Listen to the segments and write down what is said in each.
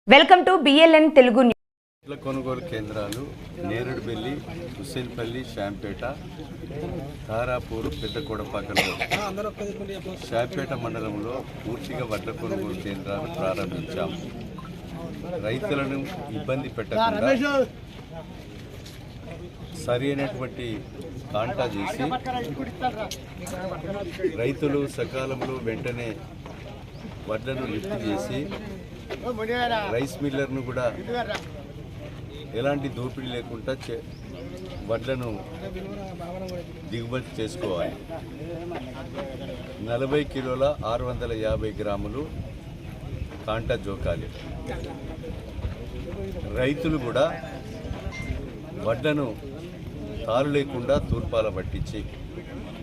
Welcome to BLN Telugu news. వడ్ల కొనుగోలు కేంద్రాలు నేరేడుబెల్లి, హుస్సేన్పల్లి, శాంపేట, తారాపూర్, పెద్దకోడపాకలో శాంపేట మండలంలో పూర్తిగా వడ్ల కొనుగోలు కేంద్రాలు ప్రారంభించాము. రైతులను ఇబ్బంది పెట్టకుండా సరైనటువంటి కాంటా చేసి రైతులు సకాలంలో వెంటనే వడ్లను లిఫ్ట్ చేసి రైస్ మిల్లర్ను కూడా ఎలాంటి దోపిడీ లేకుండా వడ్లను దిగుబడి చేసుకోవాలి. 40 కిలోల 650 గ్రాములు కాంటా జోకాలి. రైతులు కూడా వడ్లను తారు లేకుండా తూర్పాల పట్టించి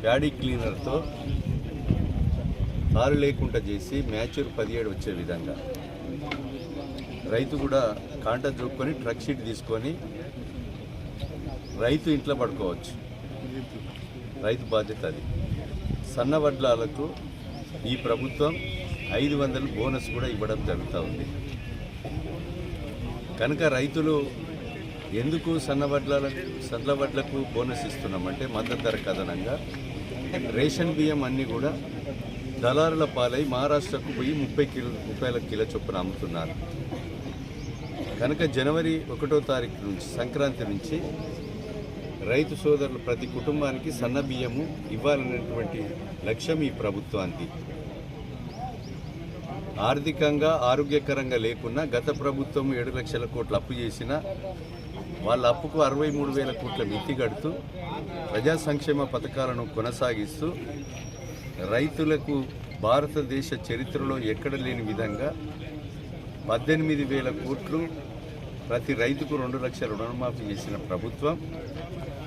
ప్యాడీ క్లీనర్తో తారు లేకుండా చేసి మ్యాచ్యూర్ 17 వచ్చే విధంగా రైతు కూడా కాంటా జోక్కొని ట్రక్ షీట్ తీసుకొని రైతు ఇంట్లో పడుకోవచ్చు. రైతు బాధ్యత అది. సన్న వడ్లాలకు ఈ ప్రభుత్వం 500 బోనస్ కూడా ఇవ్వడం జరుగుతూ ఉంది. కనుక రైతులు ఎందుకు సన్న వడ్లకు బోనస్ ఇస్తున్నామంటే మద్దతు ధర అదనంగా రేషన్ బియ్యం అన్నీ కూడా దళారుల పాలై మహారాష్ట్రకు పోయి 30 రూపాయల కిలో చొప్పున అమ్ముతున్నారు. కనుక జనవరి 1వ తారీఖు నుంచి సంక్రాంతి నుంచి రైతు సోదరులు ప్రతి కుటుంబానికి సన్న బియ్యము ఇవ్వాలనేటువంటి లక్ష్యం ఈ ప్రభుత్వానికి. ఆర్థికంగా ఆరోగ్యకరంగా లేకున్నా గత ప్రభుత్వం 7 లక్షల కోట్ల అప్పు చేసిన వాళ్ళ అప్పుకు 63,000 కోట్ల మితి కడుతూ ప్రజా సంక్షేమ పథకాలను కొనసాగిస్తూ రైతులకు భారతదేశ చరిత్రలో ఎక్కడ లేని విధంగా 18,000 కోట్లు ప్రతి రైతుకు 2 లక్షల రుణమాఫీ చేసిన ప్రభుత్వం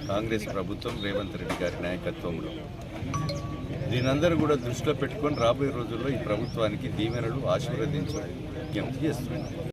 కాంగ్రెస్ ప్రభుత్వం, రేవంత్ రెడ్డి గారి నాయకత్వంలో. దీనందరూ కూడా దృష్టిలో పెట్టుకొని రాబోయే రోజుల్లో ఈ ప్రభుత్వానికి దీవెనలు ఆశీర్వదించి విజ్ఞప్తి చేస్తున్నారు.